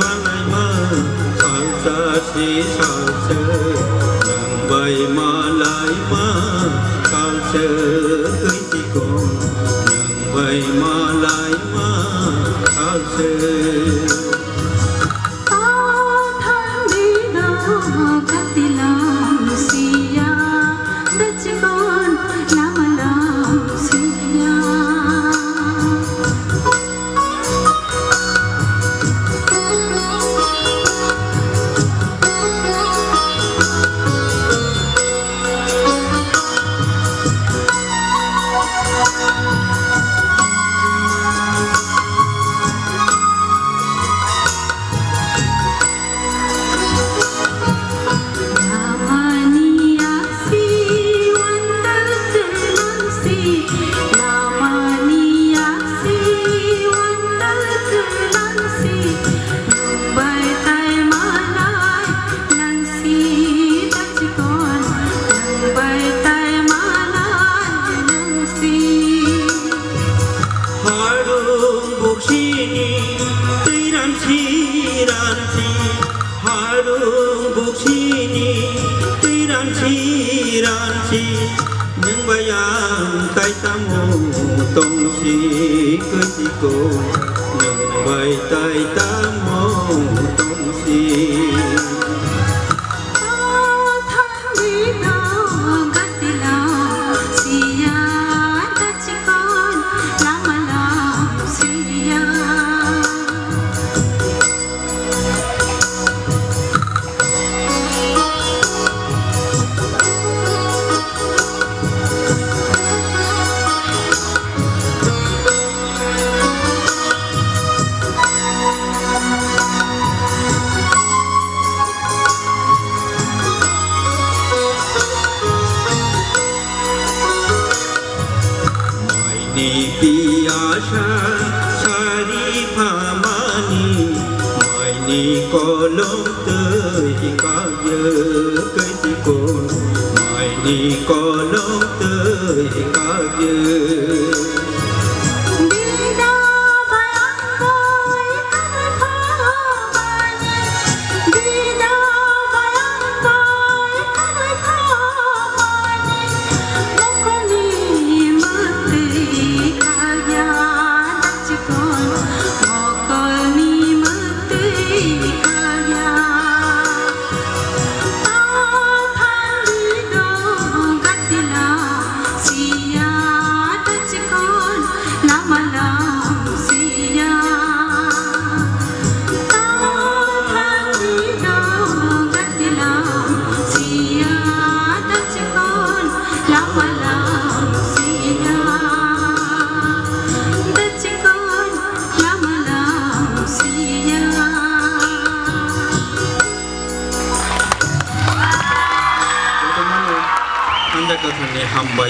malai ma sang sa si sang sơ nang bay malai ma sang sơ cưới chỉ con nang bay malai ma sang sơ Harung buksini tiranci nhưng bayang tay tamu tong si kesiko nhưng bay tay tamu tong si ni biasa sari pamani mai ni kolong tơi ka ye kai ti kon mai ni kolong tơi ka ye Anda katanya hamba